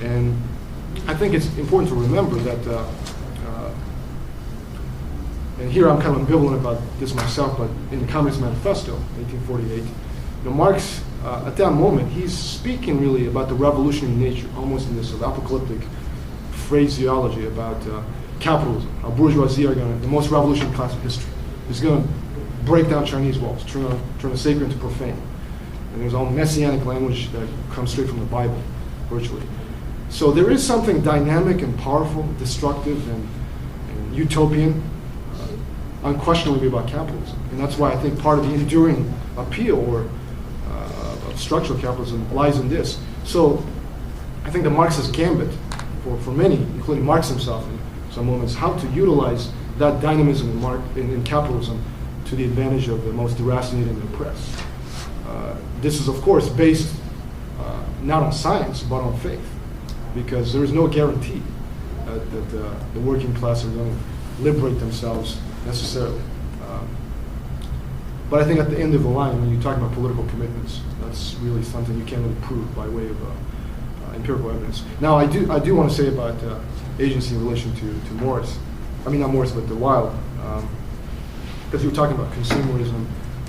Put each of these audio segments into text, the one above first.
And I think it's important to remember that, and here I'm kind of ambivalent about this myself, but in the Communist Manifesto, 1848, Marx, at that moment, he's speaking really about the revolutionary nature, almost in this sort of apocalyptic phraseology about capitalism, how bourgeoisie are going to, the most revolutionary class of history, is going to break down Chinese walls, turn the sacred into profane. And there's all messianic language that comes straight from the Bible, virtually. So there is something dynamic and powerful, destructive and utopian, unquestionably about capitalism. And that's why I think part of the enduring appeal of structural capitalism lies in this. So I think the Marxist gambit for many, including Marx himself in some moments, how to utilize that dynamism in capitalism to the advantage of the most deracinated and oppressed. This is, of course, based not on science, but on faith, because there is no guarantee that the working class are going to liberate themselves necessarily. But I think at the end of the line, when you talk about political commitments, that's really something you can't really prove by way of empirical evidence. Now, I do want to say about agency in relation to Morris. I mean, not Morris, but the Wilde, because you were talking about consumerism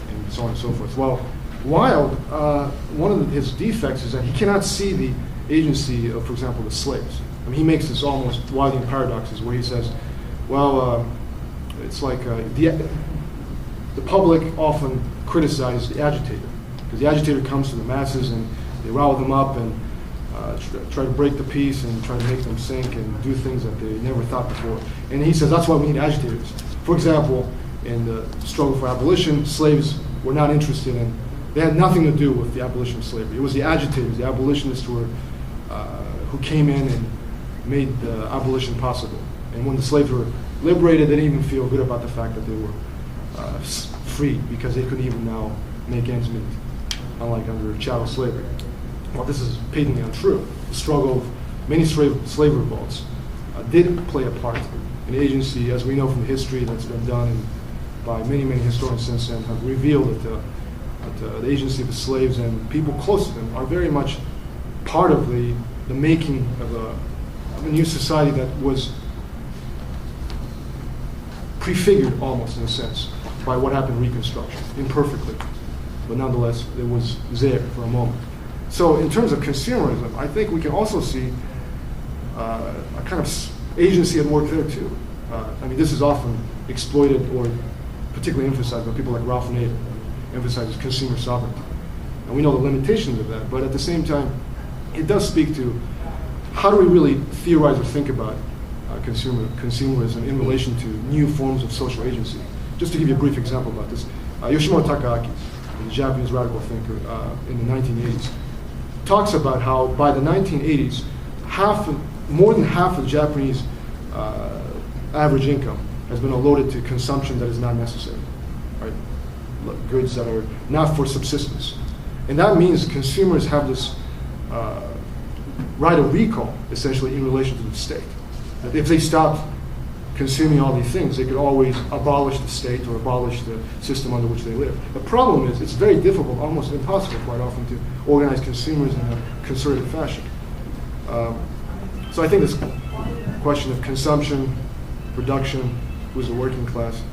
and so on and so forth. Well, Wilde, one of his defects is that he cannot see the agency of, for example, the slaves. I mean, he makes this almost Wildean paradoxes where he says, well, it's like the public often criticizes the agitator, because the agitator comes to the masses and they rile them up and try to break the peace and try to make them sink and do things that they never thought before. And he says that's why we need agitators. For example, in the struggle for abolition, slaves were not interested in, they had nothing to do with the abolition of slavery. It was the agitators, the abolitionists who came in and made the abolition possible. And when the slaves were liberated, they didn't even feel good about the fact that they were free, because they couldn't even now make ends meet, unlike under chattel slavery. Well, this is patently untrue. The struggle of many slave revolts did play a part in agency, as we know from the history that's been done by many, many historians since then, have revealed that the agency of the slaves and people close to them are very much part of the making of a new society that was prefigured almost in a sense by what happened in Reconstruction, imperfectly, but nonetheless it was there for a moment. So in terms of consumerism, I think we can also see a kind of agency at work there too. I mean, this is often exploited or particularly emphasized by people like Ralph Nader, emphasizes consumer sovereignty. And we know the limitations of that, but at the same time, it does speak to how do we really theorize or think about consumerism in relation to new forms of social agency. Just to give you a brief example about this, Yoshimura Takaaki, the Japanese radical thinker in the 1980s, talks about how by the 1980s, more than half of the Japanese average income has been allotted to consumption that is not necessary, right? Goods that are not for subsistence. And that means consumers have this right of recall, essentially, in relation to the state. That if they stop consuming all these things, they could always abolish the state or abolish the system under which they live. The problem is it's very difficult, almost impossible quite often, to organize consumers in a concerted fashion. So I think this question of consumption, production, who's the working class,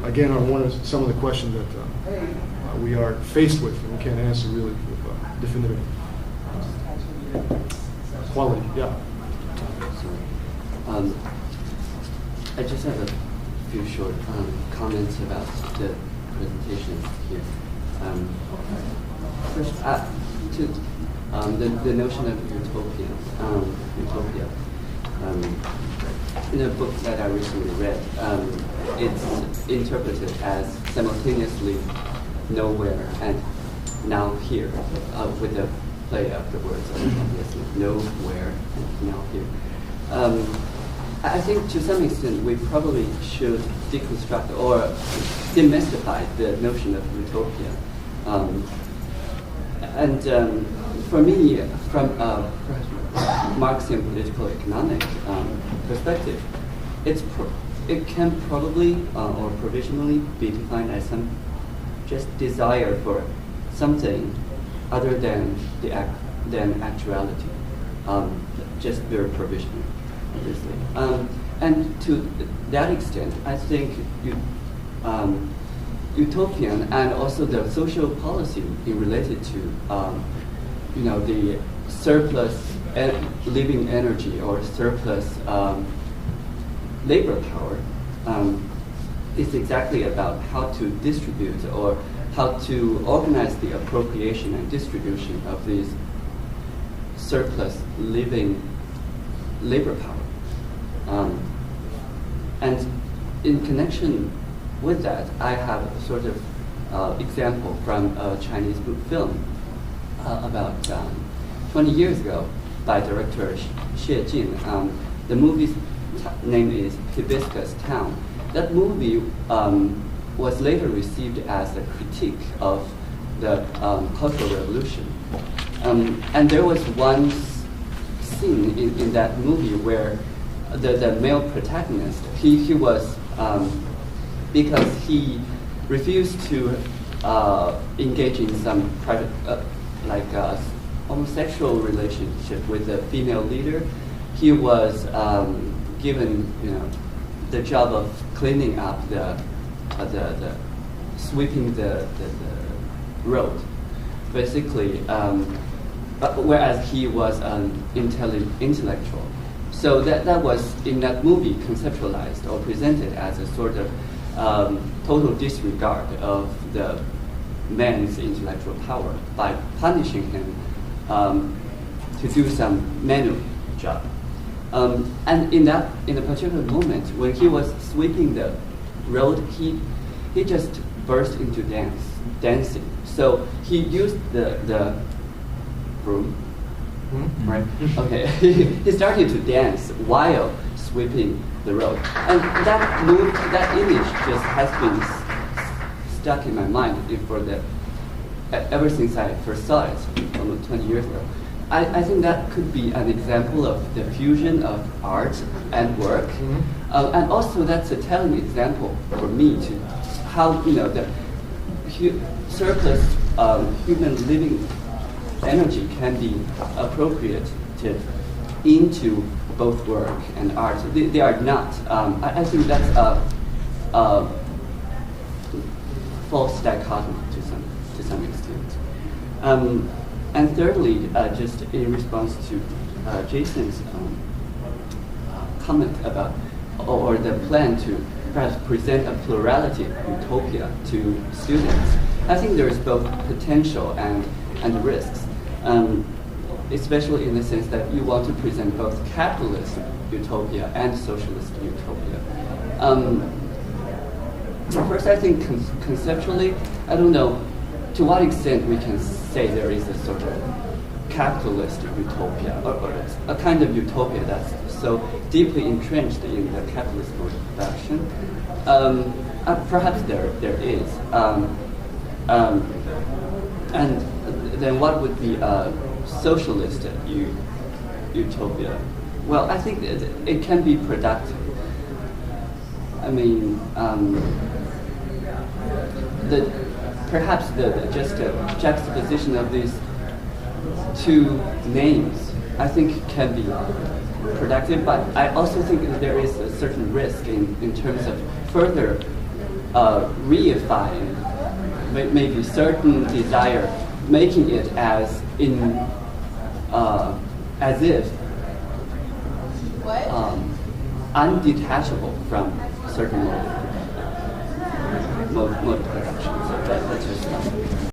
again, are some of the questions that we are faced with and we can't answer really with definitive quality. Yeah. I just have a few short comments about the presentation here. First, the notion of utopia. In a book that I recently read, it's interpreted as simultaneously nowhere and now here, with the play of the words, obviously, nowhere and now here. I think to some extent we probably should deconstruct or demystify the notion of utopia. For me, from a Marxian political economic perspective, it can probably or provisionally be defined as some just desire for something other than actuality. just very provisional, obviously. And to that extent, I think Utopian and also the social policy related to the surplus living energy or surplus labor power is exactly about how to distribute or how to organize the appropriation and distribution of these surplus living labor power. And in connection with that, I have a sort of example from a Chinese film about 20 years ago by director Xie Jin. The movie's name is Hibiscus Town. That movie was later received as a critique of the Cultural Revolution. And there was one scene in that movie where the male protagonist, he was, because he refused to engage in some private, homosexual relationship with the female leader, he was given, the job of cleaning up the sweeping the road, basically. Whereas he was an intellectual, so that was in that movie conceptualized or presented as a sort of total disregard of the man's intellectual power by punishing him to do some manual job. And in a particular moment when he was sweeping the road, he just burst into dancing. So he used the broom, right? Okay, he started to dance while sweeping the road, and that image just has been stuck in my mind ever since I first saw it almost 20 years ago. I think that could be an example of the fusion of art and work, and also that's a telling example for me to how the surplus human living energy can be appropriated into both work and art. They are not. I think that's a false dichotomy to some extent. And thirdly, just in response to Jason's comment about, or the plan to perhaps present a plurality of utopia to students, I think there is both potential and risks, especially in the sense that you want to present both capitalist utopia and socialist utopia. First, I think conceptually, I don't know to what extent we can say there is a sort of capitalist utopia, or a kind of utopia that's so deeply entrenched in the capitalist mode of production. Perhaps there is. And then what would be a socialist utopia? Well, I think it can be productive. I mean, perhaps just a juxtaposition of these two names, I think, can be productive, but I also think that there is a certain risk in terms of further reifying maybe certain desire, making it as if undetachable from certain mode of production.